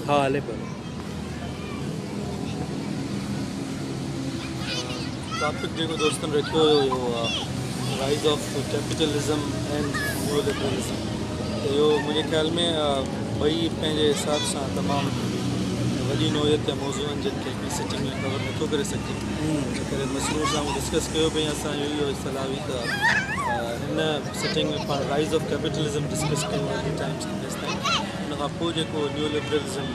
हाँ हले पर टॉपिक जो दोस्तन रखियो हुयो rise of capitalism and new liberalism तो यो मुझे ख्याल में बई पंहिंजे हिसाब सां तमामु वॾी नोयत या मौज़ूअनि जिनखे हिकिड़ी सिटिंग में कवर नथो करे सघे इन करे मसरूर सां डिस्कस कयो भई असां इहो सलाह हुई त हिन सिटिंग में पाण राइज ऑफ कैपिटलिज्म डिस्कस कयूं टाइम्स केस ताईं उन खां पोइ जेको न्यू लिबरलिज्म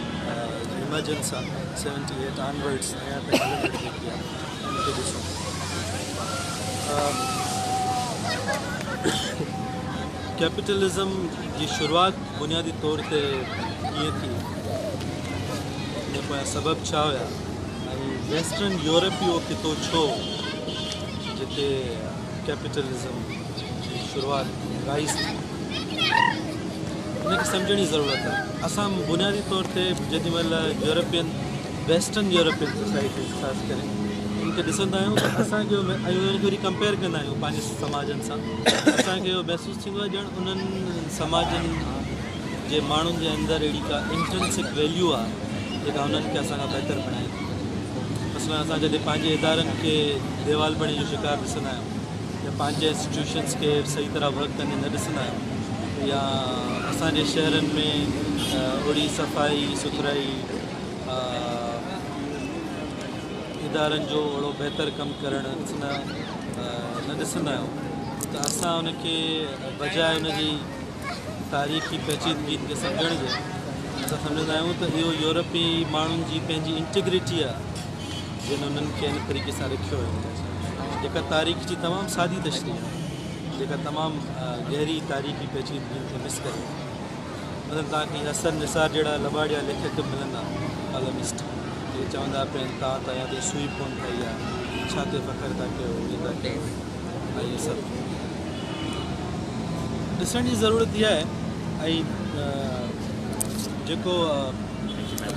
इमर्जेंस आहे 78 ऑनवर्ड्स अञा ताईं हलंदड़ जेकी आहे उनखे ॾिसूं कैपिटलिज्म की शुरुआत बुनियादी तौर ते कीअं थी जेको सबब छा हुया वेस्टर्न यूरोप इहो कितो छो जिते कैपिटलिज्म की शुरुआत राइज थी उनखे सम्झण जी ज़रूरत आहे असां बुनियादी तौर ते जेॾी महिल यूरोपियन वेस्टर्न यूरोपियन सोसाइटी ख़ासि करे उनखे ॾिसंदा आहियूं त असांखे उनखे वरी कंपेयर कंदा आहियूं पंहिंजे समाजनि सां असांखे इहो महसूसु थींदो आहे ॼण उन्हनि समाजनि जे माण्हुनि जे अंदरि अहिड़ी का इंट्रेंसिक वैल्यू आहे जेका उन्हनि खे असां खां बहितर बणाए थी मसइला असां जॾहिं पंहिंजे इदारनि खे देवालपणे जो शिकार ॾिसंदा आहियूं या पंहिंजे इंस्टीट्यूशन्स खे सही तरह वर्क कंदे न ॾिसंदा आहियूं या असांजे शहरनि में ओड़ी सफ़ाई सुथराई इदारनि जो ओड़ो बहितर कमु करणु न ॾिसंदा आहियूं त असां उनखे बजाए उनजी तारीख़ी पेचीदगी खे सम्झण जे असां सम्झंदा आहियूं त इहो यूरोपी माण्हुनि जी पंहिंजी इंटीग्रिटी आहे जिन उन्हनि खे इन तरीक़े सां रखियो हुयो जेका तारीख़ जी तमामु सादी तशरीह आहे जेका तमामु गहरी तारीख़ी पेचीदगी खे मिस करे मतिलबु तव्हांखे असर निसार जहिड़ा लबाड़िया लेखक मिलंदा कॉलमिस्ट जे चवंदा पिया तव्हां त या ते सुई कोन ठही आहे छा ते फ़ख़्रु था कयो इहा इहे सभु ॾिसण जी ज़रूरत इहा आहे ऐं जेको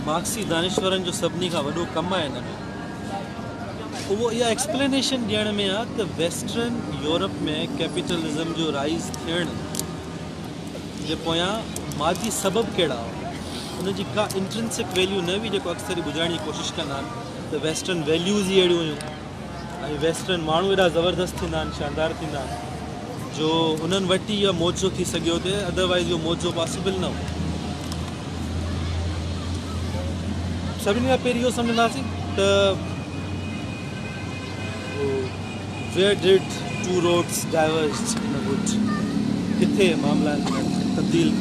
मार्क्सी दानिश्वरनि जो सभिनी खां वॾो कमु आहे हिन में उहो इहा एक्सप्लेनेशन ॾियण में आहे त वेस्टर्न यूरोप में कैपिटलिज्म जो राइज़ थियण जे पोयां मादी सबब कहिड़ा हुआ उनजी का इंट्रेंसिक वैल्यू न हुई जेको अक्सर ई ॿुधाइण जी कोशिशि कंदा आहिनि त वेस्टर्न वैल्यूज़ ई अहिड़ियूं हुयूं ऐं वेस्टर्न माण्हू एॾा ज़बरदस्त थींदा आहिनि शानदार थींदा आहिनि जो उन्हनि वटि इहो मौजो थी सघियो हुते अदरवाइज़ इहो मौजो पॉसिबल न हो सभिनी खां पहिरीं इहो सम्झंदासीं त where did two roads diverge in wood किथे मामला तब्दील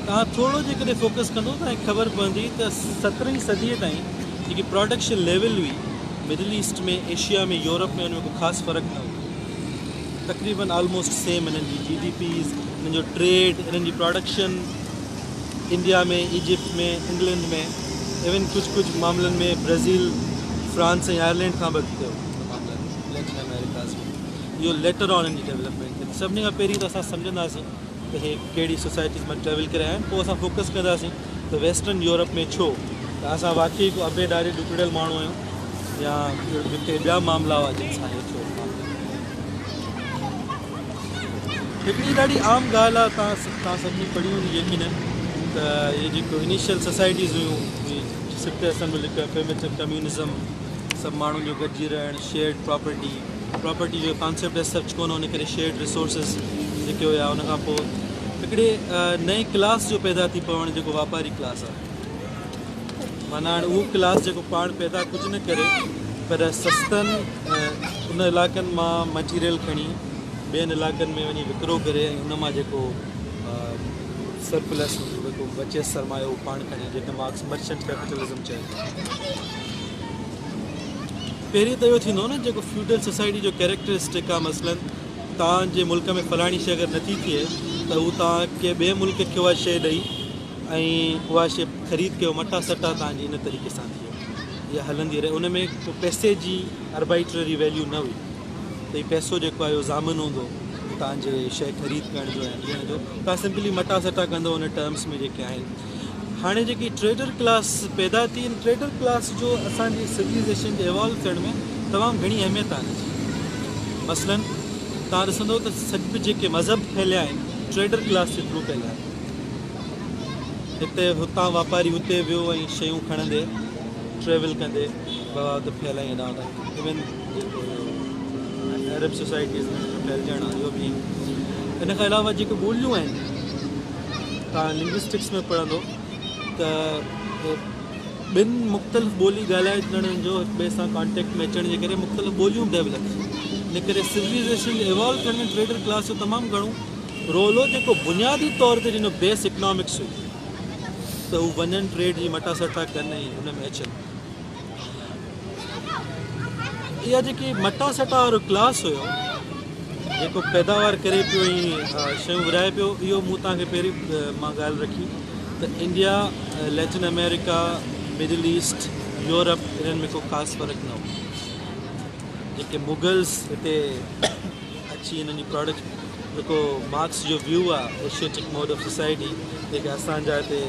तव्हां थोरो जेकॾहिं फोकस कंदो तव्हांखे ख़बर पवंदी त 17वीं सदीअ ताईं जेकी प्रोडक्शन लेवल हुई मिडल ईस्ट में एशिया में यूरोप में उनमें को ख़ासि फ़र्क़ु न हो तक़रीबन ऑलमोस्ट सेम इन्हनि जी GDPs इन्हनि जो ट्रेड इन्हनि जी प्रोडक्शन इंडिया में इजिप्ट में इंग्लैंड में इवन कुझु मामलनि में ब्राज़ील फ्रांस ऐं आयरलैंड खां बि अॻिते हो मामलनि लैटिन अमेरिकाज़ में इहो later on in ji development थिए सभिनी खां पहिरीं त असां सम्झंदासीं त हे कहिड़ी सोसाइटीज़ मां ट्रेवल करे आया आहिनि पोइ असां फोकस कंदासीं त वेस्टर्न यूरोप में छो त असां वाक़ई को अबेदारी ॾुकड़ियल माण्हू आहियूं या जिते ॿिया मामला हुआ जिन सां हे थियो हिकिड़ी ॾाढी आम ॻाल्हि आहे तव्हां सभिनी पढ़ी हूंदी यकीनन त इहे जेको इनिशियल सोसाइटीज़ हुयूं सिफ्ट असेंबल प्रिमिटिव कम्यूनिज़म सभु माण्हुनि जो गॾिजी रहणु शेयर्ड प्रॉपर्टी जो कॉन्सेप्ट एज सच कोन हुन करे शेयर्ड रिसोर्सिस जेके हुया उन खां पोइ हिकिड़े नए क्लास जो पैदा थी पवणु जेको वापारी क्लास आहे माना हाणे उहो क्लास जेको पाण पैदा कुझु न करे पर सस्तनि उन इलाइक़नि मां मटीरियल खणी ॿियनि इलाइक़नि में वञी विकिरो करे ऐं उन मां जेको सरप्लस जेको बचे सरमायो उहो पाण खणे जेके मार्क्स मर्चेंट कैपिटलिज्म चए पहिरीं त इहो थींदो न जेको फ्यूडल सोसाइटी जो कैरेक्टरिस्टिक आहे मसलन तव्हांजे मुल्क में फलाणी शइ अगरि नथी थिए त हू तव्हांखे ॿिए मुल्क खे उहा शइ ॾेई ऐं उहा शइ ख़रीद कयो मटा सटा तव्हांजी इन तरीक़े सां थी इहा हलंदी रहे उन में को पैसे जी अर्बाइट्ररी वैल्यू न हुई त हीउ पैसो जेको आहे उहो ज़ामिन हूंदो तव्हांजे शइ ख़रीद करण जो ऐं ॾियण जो तव्हां सिंपली मटा सटा कंदो उन टर्म्स में जेके आहिनि हाणे जेकी ट्रेडर क्लास पैदा थी ट्रेडर क्लास जो असांजी सिविलाइज़ेशन जे इवॉल्व थियण में तमामु घणी अहमियत आहे मसलन तव्हां ॾिसंदो त सभु जेके मज़हब फैलिया आहिनि ट्रेडर क्लास जे थ्रू फैलिया आहिनि हिते हुतां वापारी हुते वियो ऐं शयूं खणंदे ट्रेवल कंदे बवाद फैलाई हेॾां होॾां इवन जेको अरब सोसाइटीज़ में फैलजणु आहे इहो बि इन खां अलावा जेके ॿोलियूं आहिनि तव्हां लिंग्विस्टिक्स में पढ़ंदो त ॿिनि मुख़्तलिफ़ ॿोली ॻाल्हाइणनि जो हिक ॿिए सां कॉन्टेक्ट में अचण जे करे मुख़्तलिफ़ ॿोलियूं डेवलप इन करे सिविलाइज़ेशन इवॉल्व करण में ट्रेडर क्लास जो तमामु घणो रोल हो जेको बुनियादी तौर ते जिन बेस इकनॉमिक्स हुई त हू वञनि ट्रेड जी मटा सटा कनि ऐं हुन में अचनि इहा जेकी मटा सटा वारो क्लास हुयो जेको पैदावार करे पियो ऐं शयूं विराए पियो इहो मूं तव्हांखे पहिरीं मां ॻाल्हि रखी त India Latin America middle east Europe इन्हनि में को ख़ासि फ़र्क़ु न हो जेके मुगल्स हिते अची हिननि जी प्रोडक्ट जेको मार्क्स जो व्यू आहे एशियाटिक मोड ऑफ सोसाइटी जेके असांजा हिते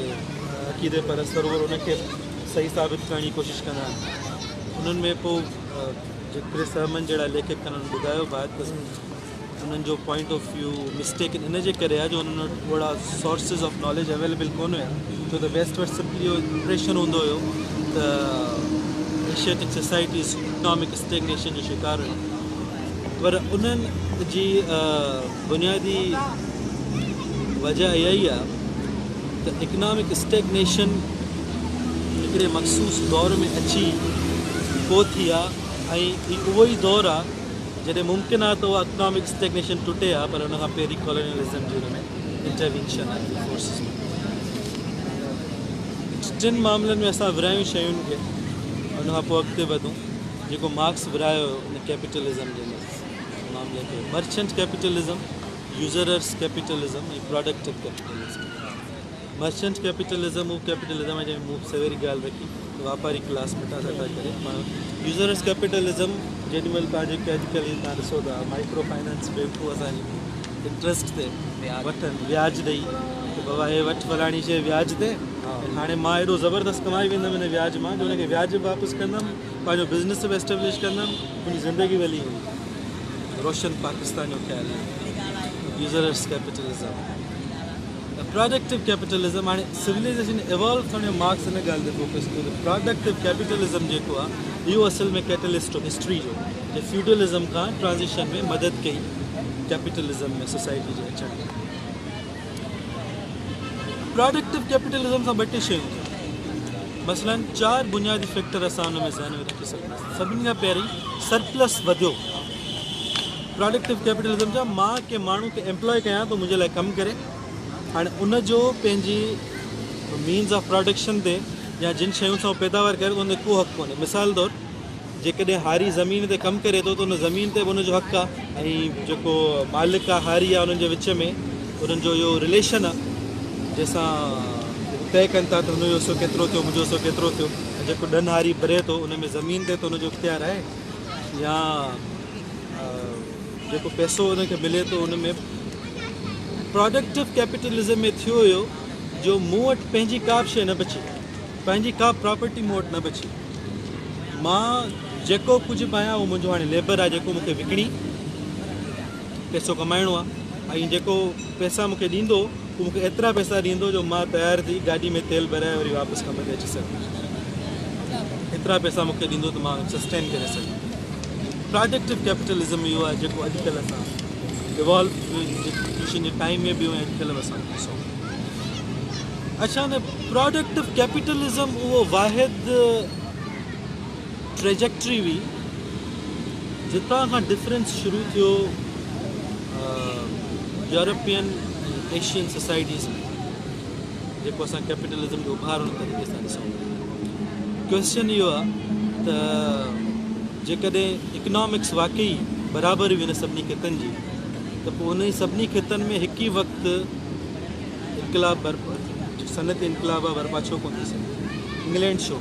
अक़ीदे परस्त सरोवर उनखे सही साबित करण जी कोशिशि कंदा आहिनि उन्हनि में पोइ जेके सहमन जहिड़ा लेखक उन्हनि ॿुधायो बाद उन्हनि जो point of view mistake in जे करे आहे जो उन्हनि वटि ओड़ा सोर्सिस ऑफ नॉलेज अवेलेबल कोन हुया छो त वेस्ट वटि सिंपली इहो इम्प्रेशन हूंदो हुयो त एशियाटिक सोसाइटीज़ इकनॉमिक स्टेगनेशन जो शिकार हुई पर उन्हनि जी बुनियादी वजह इहा ई आहे त इकनॉमिक स्टेगनेशन हिकिड़े मखसूस दौर में अची पोइ थी आहे ऐं उहो ई दौरु आहे जॾहिं मुमकिन आहे त उहा इकनॉमिक स्टेगनेशन टुटे आहे पर हुन खां पहिरीं कॉलोनियलिज़म जी हुन में इंटरवेंशन आहे फोर्सिस में टिनि मामलनि में असां विरायूं शयुनि खे हुन खां पोइ अॻिते वधूं जेको मार्क्स विरायो हुन कैपिटलिज़म जे मामले खे मर्चेंट कैपिटलिज़म यूज़रर्स कैपिटलिज़म ऐं प्रोडक्टिव कैपिटलिज़म मर्चेंट कैपिटलिज़म उहो कैपिटलिज़म आहे जंहिं मूं सवेरी ॻाल्हि रखी वापारी क्लास मटा सटा करे माण्हू यूज़रर्स कैपिटलिज़म जेॾीमहिल तव्हां जेके अॼुकल्ह तव्हां ॾिसो था माइक्रो फाइनेंस बैंकूं असांजी इंट्रस्ट ते वठनि व्याज ॾेई की बाबा हे वठि फलाणी शइ व्याज ते हाणे मां एॾो ज़बरदस्त कमाई वेंदुमि हिन व्याज मां जो हुनखे व्याज वापसि कंदुमि पंहिंजो बिज़नेस बि एस्टेब्लिश कंदुमि मुंहिंजी ज़िंदगी वली वेंदी रोशन पाकिस्तान जो ख़्यालु आहे यूज़रर्स कैपिटलिज़म प्रोडक्टिव कैपिटलिज़म हाणे सिविलाइज़ेशन इवॉल्व थियण जो मार्क्स हिन ॻाल्हि ते फोकस कयो प्रोडक्टिव कैपिटलिज़म जेको आहे इहो असल में कैटलिस्ट हो हिस्ट्री जो जे फ्यूडलिज़म खां ट्रांज़िशन में मदद कई कैपिटलिज़म में सोसाइटी जे अचण में प्रोडक्टिव कैपिटलिज़म सां ॿ टे शयूं थियूं मसलन 4 बुनियादी फैक्टर असां हुन में ज़हन में रखी सघूं सभिनी खां पहिरीं सरप्लस वधियो प्रोडक्टिव कैपिटलिज़म जा मां कंहिं माण्हू खे एम्प्लॉय कयां थो मुंहिंजे लाइ कमु करे हाणे उनजो पंहिंजी मीन्स ऑफ प्रोडक्शन ते या जिन शयुनि सां पैदावार करे उन को हक़ु कोन्हे मिसाल तौरु जेकॾहिं हारी ज़मीन ते कमु करे थो त उन ज़मीन ते बि उनजो हक़ु आहे ऐं जेको मालिक आहे हारी आहे उन्हनि जे विच में उन्हनि जो इहो रिलेशन आहे जंहिंसां तय कनि था त हुनजो हिसो केतिरो थियो मुंहिंजो हिसो केतिरो थियो ऐं जेको ॾन हारी भरे थो उन में ज़मीन ते त उनजो इख्तियार आहे या जेको पैसो उनखे मिले थो उन में प्रोडक्टिव कैपिटलिज़म में थियो हुयो जो मूं वटि पंहिंजी का बि शइ न बची पंहिंजी का प्रॉपर्टी मूं वटि न बची मां जेको कुझु पायां उहो मुंहिंजो हाणे लेबर आहे जेको मूंखे विकिणी पैसो कमाइणो आहे ऐं जेको पैसा मूंखे ॾींदो उहो मूंखे एतिरा पैसा ॾींदो जो मां तयारु थी गाॾी में तेल भराए वरी वापसि कम ते अची सघां एतिरा पैसा मूंखे ॾींदो त मां सस्टेन करे सघां प्रोडक्टिव कैपिटलिज़म इहो आहे जेको अॼुकल्ह असां इवॉल्व जे टाइम में बि अॼुकल्ह असां ॾिसूं अच्छा न प्रोडक्टिव कैपिटलिज़म उहो वाहिद ट्रेजेक्ट्री हुई जितां खां डिफरेंस शुरू थियो यूरोपियन एशियन सोसाइटीज़ में जेको असां कैपिटलिज़म जो उभार उन तरीक़े सां ॾिसूं क्वेश्चन इहो आहे त जेकॾहिं इकनॉमिक्स वाकई बराबरि हुई हिन सभिनी खितनि जी त पोइ उन सभिनी खितनि में हिकु ई वक़्तु इनकलाब सनत इनकलाब बर्पा छो कोन थी सघे इंग्लैंड छो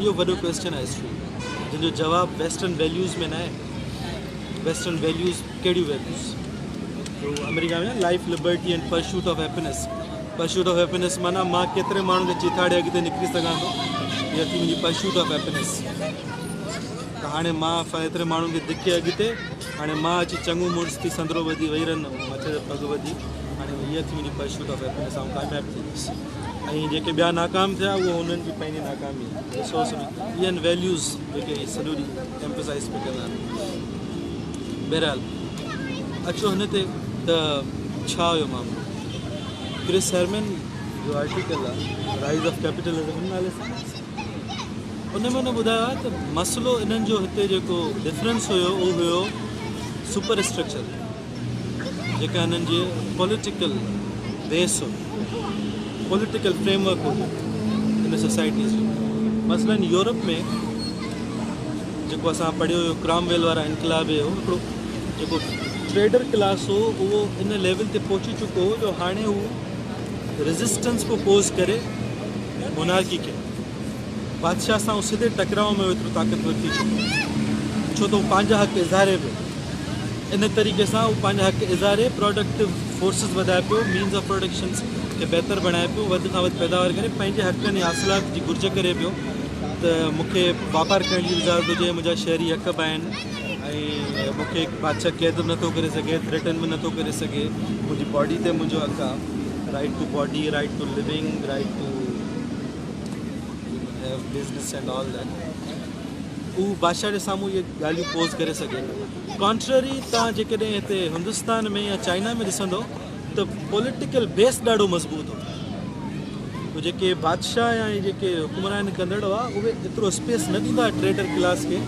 इहो वॾो क्वेश्चन आहे हिस्ट्री जंहिंजो जवाबु वेस्टर्न वैल्यूज़ में न आहे वेस्टर्न वैल्यूज़ कहिड़ियूं वैल्यूज़ तो अमेरिका में life liberty and pursuit of happiness माना मां केतिरे माण्हुनि खे चिथाड़े अॻिते निकिरी सघां थो इहा थी मुंहिंजी परस्यूट ऑफ हैप्पीनेस त हाणे मां एतिरे माण्हुनि खे धिके अॻिते हाणे मां अची चङो मुड़ुस थी संदरो ॿधी वेही रहंदुमि मथे ते पग ॿधी हाणे हीअ थी मुंहिंजी परसूट ऑफ हैप्पीनेस ऐं कामयाबु थींदुसि ऐं जेके ॿिया नाकाम थिया उहो हुननि जी पंहिंजी नाकामी सोच इहे आहिनि वैल्यूज़ जेके सॼो ॾींहुं एम्फसाइज़ पिया कंदा आहिनि। बहरहाल अचो हिन ते त छा हुयो मामलो। क्रिस हेरमैन जो आर्टिकल आहे राइज़ ऑफ कैपिटलिज़म हिन नाले सां उन में ॿुधायो आहे त मसइलो इन्हनि जो हिते जेको डिफरेंस हुयो उहो हुयो सुपर स्ट्रक्चर जेका हिननि जे पॉलिटिकल बेस हो पॉलिटिकल फ्रेमवर्क हो इन सोसाइटीज़ जो। मसलन यूरोप में जेको असां पढ़ियो हुयो क्रामवेल वारा इनकलाब हुयो हिकिड़ो जेको ट्रेडर क्लास हो उहो इन लेवल ते पहुची चुको हो जो हाणे हू रेजिस्टेंस को पोज़ करे मोनार्की खे बादशाह सां सिधे टकराव में एतिरो ताक़तवर थी चुको छो त हू पंहिंजा हक़ इज़ारे पियो इन तरीक़े सां हू पंहिंजा हक़ इज़ारे प्रोडक्टिव फोर्सिस वधाए पियो मीन्स ऑफ प्रोडक्शन खे बहितर बणाए पियो वधि खां वधि पैदावार करे पंहिंजे हक़नि ऐं हासिलात जी घुर्ज करे पियो त मूंखे वापारु करण जी इजाज़त हुजे मुंहिंजा शहरी हक़ बि आहिनि ऐं मूंखे बादशाह क़ैद बि नथो करे सघे थ्रेटन बि नथो करे सघे मुंहिंजी बॉडी ते मुंहिंजो हक़ आहे right to body right to living right to business and all that उहो बादशाह जे साम्हूं इहे ॻाल्हियूं पोज़ करे सघे। कॉन्ट्ररी तव्हां जेकॾहिं हिते हिंदुस्तान में या चाइना में ॾिसंदो त पॉलिटिकल बेस ॾाढो मज़बूत हो जेके बादशाह या जेके हुकुमरान कंदड़ हुआ उहे एतिरो स्पेस न ॾींदा ट्रेडर क्लास खे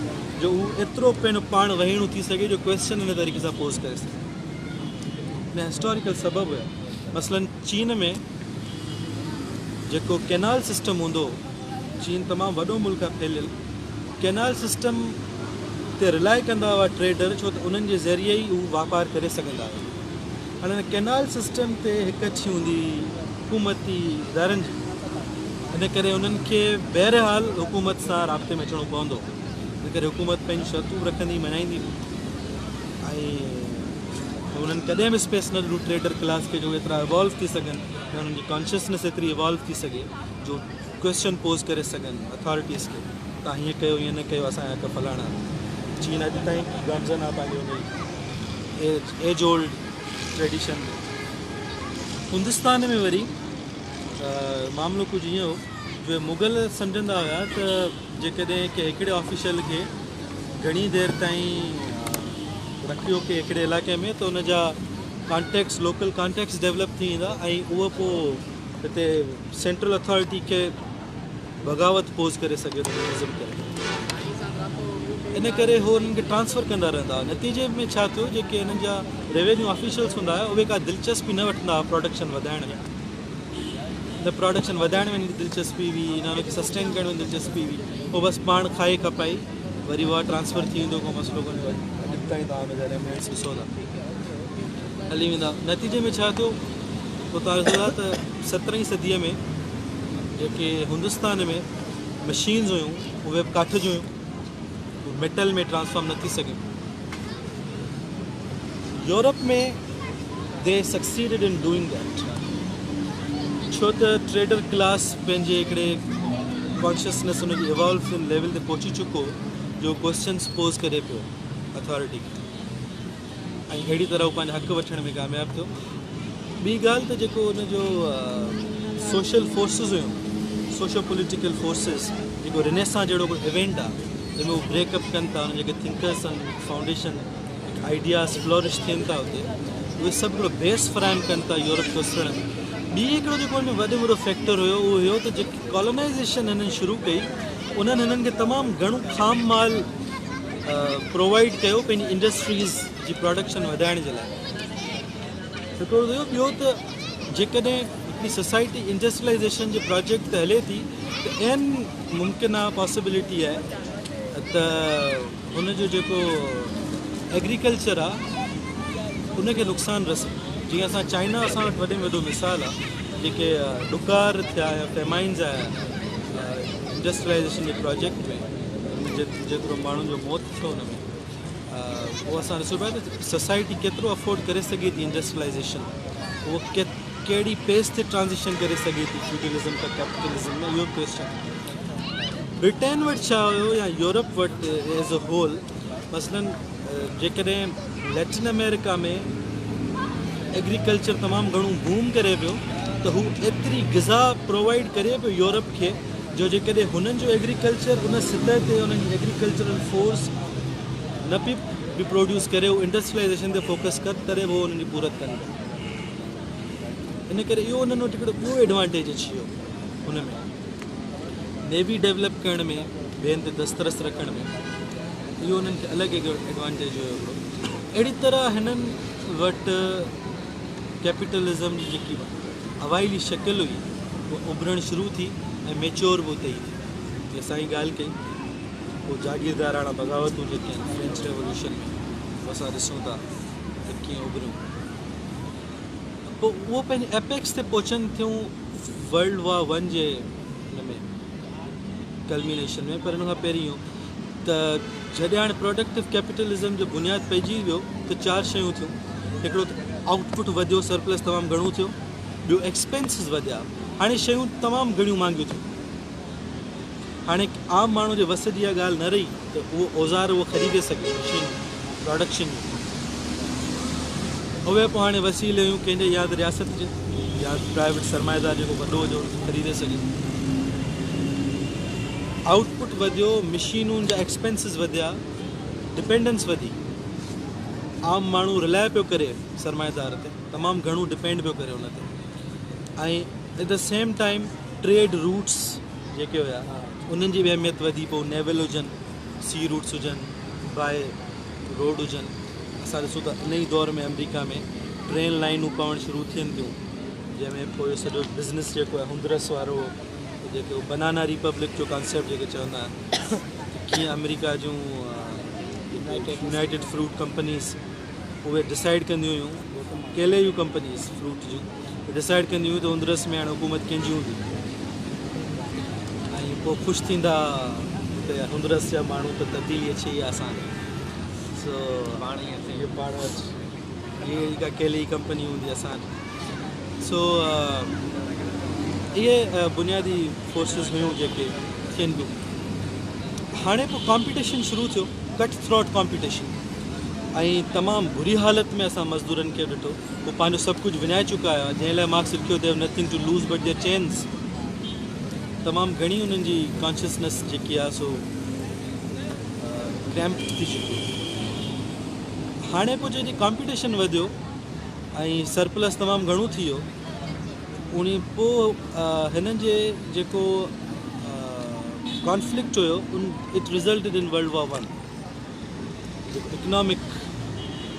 जो उहो एतिरो पंहिंजो पाण वहीणो थी सघे जो क्वेश्चन इन तरीक़े सां पोज़ करे सघे। न हिस्टोरिकल सबबु हुया मसलन चीन में जेको कैनाल सिस्टम हूंदो चीन तमामु वॾो मुल्क आहे फैलियल कैनाल सिस्टम ते रिलाए कंदा हुआ ट्रेडर छो त उन्हनि जे ज़रिए ई उहे वापारु करे सघंदा हुआ। हाणे कैनाल सिस्टम ते हिकु अछी हूंदी हुकूमती इदारनि जी इन करे उन्हनि खे बहरहाल हुकूमत सां राब्ते में अचिणो पवंदो इन करे हुकूमत पंहिंजी शर्तूं रखंदी मनाईंदी ऐं उन्हनि कॾहिं बि स्पेस न ॾिनो ट्रेडर क्लास खे जो एतिरा इवॉल्व थी सघनि या उन्हनि जी कॉन्शियसनेस एतिरी इवॉल्व थी सघे जो क्वेश्चन पोज़ करे सघनि अथॉरिटीज़ खे तव्हां हीअं कयो हीअं न कयो असांजा हक़ फलाणा चीन अॼु ताईं गांधन आहे पंहिंजो एज ओल्ड ट्रेडिशन हिंदुस्तान में वरी मामिलो कुझु ईअं हो जो मुग़ल सम्झंदा हुआ त जेकॾहिं की हिकिड़े ऑफिशियल खे घणी देरि ताईं रखियो की हिकिड़े इलाइक़े में त उन जा कॉन्टेक्ट्स लोकल कॉन्टेक्ट्स डेवलप थी वेंदा ऐं उहो पोइ हिते सेंट्रल अथॉरिटी खे बग़ावत पोज़ करे सघे थो नज़म करे इन करे हो हुननि खे ट्रांसफ़र कंदा रहंदा हुआ। नतीजे में छा थियो जेके हिननि जा रेवेन्यू ऑफिशियल्स हूंदा हुआ उहे का दिलचस्पी न वठंदा हुआ प्रोडक्शन वधाइण में न प्रोडक्शन वधाइण में दिलचस्पी हुई न हुनखे सस्टेन करण में दिलचस्पी हुई पोइ बसि पाण खाए खपाई वरी उहा ट्रांसफ़र थी वेंदो को मसइलो कोन्हे अॼु ताईं तव्हां हुनजा रेमिनेंट्स ॾिसो था हली वेंदा। नतीजे में छा थियो पोइ तव्हां ॾिसो था त 17वीं सदीअ में जेके हिंदुस्तान में मशीन्स हुयूं उहे काठ जूं हुयूं मेटल में ट्रांसफॉर्म न थी सघियूं। यूरोप में दे सक्सीडेड इन डूइंग दैट छो त ट्रेडर क्लास पंहिंजे हिकिड़े कॉन्शियसनेस हुनजी इवॉल्व लेवल ते पहुची चुको जो क्वेश्चन्स पोज़ करे पियो अथॉरिटी खे ऐं अहिड़ी तरह हू पंहिंजा हक़ वठण में कामयाबु थियो। ॿी ॻाल्हि त जेको हुनजो सोशल फोर्सिस हुयूं सोशो पोलिटिकल फोर्सिस जेको रिनेसां जहिड़ो कोई इवेंट आहे जंहिंमें हू ब्रेकअप कनि था हुन जेके थिंकर्स आहिनि फाउंडेशन आइडियाज़ फ्लोरिश थियनि था हुते उहे सभु हिकिड़ो बेस फ्राइम कनि था यूरोप खे उसरण में। ॿी हिकिड़ो जेको हुन में वॾो वॾो फैक्टर हुयो उहो हुयो त जेकी कॉलोनाइज़ेशन हिननि शुरू कई उन्हनि हिननि खे तमामु घणो खाम माल प्रोवाइड कयो पंहिंजी इंडस्ट्रीज़ जी प्रोडक्शन वधाइण जे लाइ। हिकिड़ो हुयो ॿियो त जेकॾहिं हिकिड़ी सोसाइटी इंडस्ट्रियलाइज़ेशन जे प्रोजेक्ट ते हले थी त एन मुमकिन आहे पॉसिबिलिटी आहे त हुनजो जेको एग्रीकल्चर आहे उनखे नुक़सानु रसे जीअं असां चाइना असां वटि वॾे में वॾो मिसाल आहे जेके ॾुकार थिया या फेमाइन्स आया इंडस्ट्रियलाइज़ेशन जे प्रोजेक्ट में जेतिरो माण्हुनि जो मौत थियो हुन में उहो असां ॾिसो पिया त सोसाइटी केतिरो अफोर्ड करे सघे थी इंडस्ट्रियलाइज़ेशन उहो कहिड़ी पेस ते ट्रांज़िशन करे सघे थी फ्यूडलिज़म खां कैपिटलिज़म में इहो क्वेश्चन। ब्रिटेन वटि छा हुयो या यूरोप वटि एज़ अ होल मसलन जेकॾहिं लैटिन अमेरिका में एग्रीकल्चर तमामु घणो बूम करे पियो त हू एतिरी ग़िज़ा प्रोवाइड करे पियो यूरोप खे जो जेकॾहिं हुननि जो एग्रीकल्चर उन सतह ते उन्हनि जी एग्रीकल्चरल फोर्स न पई बि प्रोड्यूस करे, उहो इंडस्ट्रियलाइज़ेशन ते फोकस कर तॾहिं उहो उन्हनि जी पूरत कंदा। इन करे इहो उन्हनि वटि हिकिड़ो ॿियो एडवांटेज अची वियो हुन में, नेवी डेवलप करण में, ॿियनि ते दस्तरस रखण में, इहो उन्हनि खे अलॻि हिकिड़ो एडवांटेज हुयो हिकिड़ो। अहिड़ी तरह हिननि वटि कैपिटलिज़म जी जेकी अवाइली शकिल हुई उहा उभरणु शुरू थी ऐं मेच्योर बि उते ई थी। जीअं असां ई ॻाल्हि कई, पोइ जागीरदाराणा बग़ावतूं जेके आहिनि फ्रेंच रेवोल्यूशन में, असां ॾिसूं था त कीअं उभरियूं। पोइ उहो पंहिंजे एपेक्स ते पहुचनि थियूं वर्ल्ड वॉर 1 जे हिन में कल्मिनेशन में। पर हिन खां पहिरीं इहो त जॾहिं हाणे प्रोडक्टिव कैपिटलिज़म जो बुनियादु पइजी वियो त 4 शयूं थियूं। हिकिड़ो त आउटपुट वधियो, सरप्लस तमामु घणो थियो। ॿियो एक्सपेंसिस वधिया, हाणे शयूं तमामु घणियूं महांगियूं थियूं। हाणे आम माण्हू जे वस जी इहा ॻाल्हि न रही त उहो औज़ार उहो ख़रीदे सघे, मशीन प्रोडक्शन जूं। उहे पोइ हाणे वसीले हुयूं कंहिंजे या त रियासत जे या प्राइवेट सरमाएदार जेको वॾो हुजे ख़रीदे सघे। आउटपुट वधियो, मशीनुनि जा एक्सपेंसिस वधिया, डिपेंडेंस वधी। आम माण्हू रिलाए पियो करे सरमाएदार ते, तमामु घणो डिपेंड पियो करे हुन ते। ऐं at the same time trade routes जेके हुया उन्हनि जी बि अहमियत वधी। पोइ नेवल हुजनि, सी रूट्स हुजनि, बाय रोड हुजनि। असां ॾिसूं था इन ई दौर में अमेरिका में ट्रेन लाइनूं पवणु शुरू थियनि थियूं, जंहिंमें पोइ सॼो बिज़नेस जेको आहे हुंदरस वारो, जेको बनाना रिपब्लिक जो कॉन्सेप्ट जेके चवंदा आहिनि, कीअं अमेरिका जूं यूनाइटेड फ्रूट कंपनीज़ उहे डिसाइड कंदियूं हुयूं, केले जूं कंपनीज़ फ्रूट जूं डिसाइड कंदियूं हुयूं त हुंदरस में हाणे हुकूमत कंहिंजी हूंदी। ऐं पोइ ख़ुशि थींदा त हुंदरस जा माण्हू त तब्दीली अचे ई आसानु। सो पाण इहे का केले जी कंपनी हूंदी असांजी। सो इहे बुनियादी फोर्सिस हुयूं जेके थियनि पियूं। हाणे पोइ कॉम्पिटिशन शुरू थियो, कट थ्रोट कॉम्पिटिशन। ऐं तमामु बुरी हालत में असां मज़दूरनि खे ॾिठो, उहो पंहिंजो सभु कुझु विञाए चुका हुआ, जंहिं लाइ मार्क्स लिखियो they've nothing to lose but their chains. तमामु घणी उन्हनि जी कॉन्शियसनेस जेकी आहे सो क्रैम्प थी चुकी। हाणे पोइ जॾहिं कॉम्पिटिशन वधियो ऐं सरप्लस तमामु घणो थी वियो, उन पोइ हिननि जे जेको कॉन्फ्लिक्ट हुयो इट रिज़ल्टेड इन वर्ल्ड वॉर 1। जेको इकनॉमिक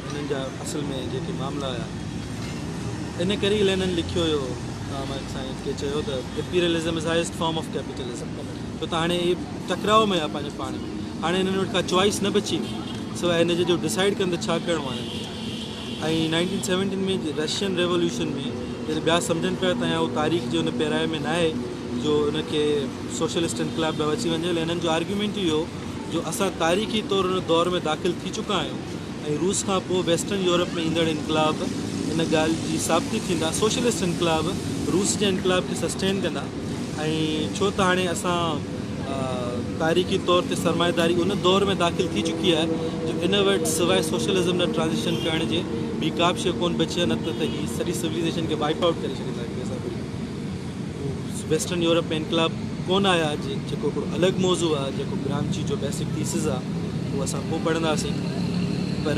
हिननि जा असल में जेके मामला हुया, इन करे ई लेनिन लिखियो हुयो साइंस खे, चयो त imperialism is highest form of capitalism. छो त हाणे इहे टकराव में आहे पंहिंजे पाण में। हाणे हिननि वटि का चॉइस न बची सवाइ हिन जो डिसाइड कनि त छा करिणो आहे। ऐं 1917 में रशियन रेवोल्यूशन में जॾहिं ॿिया सम्झनि पिया त उहो तारीख़ जे हुन पैराए में न आहे जो हुनखे सोशलिस्ट इनकलाब में अची वञे। हिननि जो आर्ग्यूमेंट इहो जो असां तारीख़ी तौर हुन दौर में दाख़िल थी चुका आहियूं ऐं रूस खां पोइ वेस्टर्न यूरोप में ईंदड़ इनकलाब इन ॻाल्हि जी साबिती थींदा। सोशलिस्ट इनकलाब रूस जे इनकलाब खे सस्टेन कंदा। ऐं छो त हाणे असां तारीख़ी तौर ते सरमाएदारी उन दौर में दाख़िल थी चुकी आहे जो इन वटि सवाइ सोशलिज़म न ट्रांज़िशन करण जे ॿी का बि शइ कोन बची आहे, न त हीअ सॼी सिविलाइज़ेशन खे वाइप आउट करे छॾींदा। वेस्टर्न यूरोप में इनकलाब कोन आया, जेको हिकिड़ो अलॻि मौज़ू आहे, जेको ग्रामची जो बेसिक थीसिस आहे, उहो असां पोइ पढ़ंदासीं। पर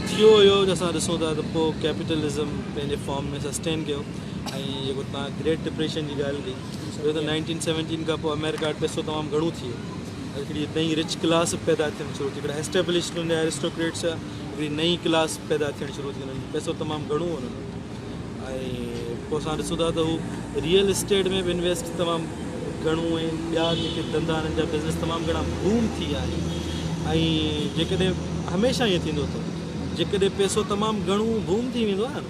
थियो हुयो जो असां ॾिसूं था त पोइ कैपिटलिज़म पंहिंजे फॉर्म में सस्टेन कयो। ऐं जेको तव्हां ग्रेट डिप्रेशन जी ॻाल्हि कई, छो त 1917 खां पोइ अमेरिका वटि पैसो तमामु घणो थी वियो। हिकिड़ी नई रिच क्लास पैदा थियणु शुरू थी, हिकिड़ा एस्टेब्लिश्ड हुन एरिस्टोक्रेट्स आहे, हिकिड़ी नई क्लास पैदा थियणु शुरू थी, हुननि पैसो तमामु घणो हुओ हुननि। ऐं पोइ असां ॾिसूं था त हू रियल इस्टेट में बि इन्वेस्ट तमामु घणो ऐं ॿिया जेके धंधा हिननि जा बिज़नेस तमामु घणा बूम थी विया आहिनि। ऐं जेकॾहिं हमेशह ईअं थींदो अथव, जेकॾहिं पैसो तमामु घणो बूम थी वेंदो आहे न,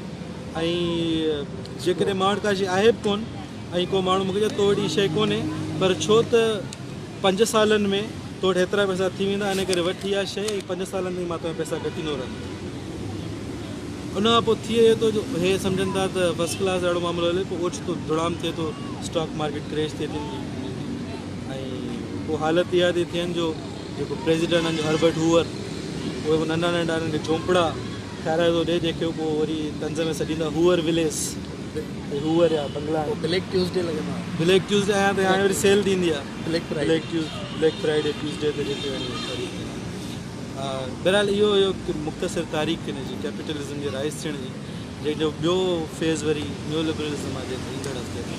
ऐं जेकॾहिं माण्हू का शइ आहे बि कोन ऐं को माण्हू मूंखे चए तो वटि शइ कोन्हे, पर छो त 5 सालनि में तो वटि हेतिरा पैसा थी वेंदा, इन करे वठी आहे शइ, 5 सालनि में मां तव्हां पैसा घटींदो रहंदो। उन खां पोइ थिए थो जो हे सम्झनि था त फस्ट क्लास अहिड़ो मामिलो हले, पोइ ओचितो धुड़ाम थिए थो, स्टॉक मार्केट क्रेश थिए थी। ऐं पोइ हालत इहा थी थियनि जो जेको प्रेसिडेंट जो हर्बर्ट हूवर उहे नंढा नंढा हिननि खे झोंपड़ा ठाहिराए थो ॾिए, जेके पोइ वरी तंज में सॾींदा हूअर विलेज, हूअर या बंगला। ब्लैक ट्यूसडे लॻंदो आहे। ब्लैक ट्यूसडे आया त हाणे वरी सेल थींदी आहे, black Friday. Black Friday Tuesday ते जेके हा, बहरहाल इहो मुख़्तसिर तारीख़ हिन जी कैपिटलिज़म जे राइज़ थियण जी, जंहिंजो ॿियो फेज़ वरी न्यू लिबरलिज़म आहे जेको ईंदड़ हफ़्ते में।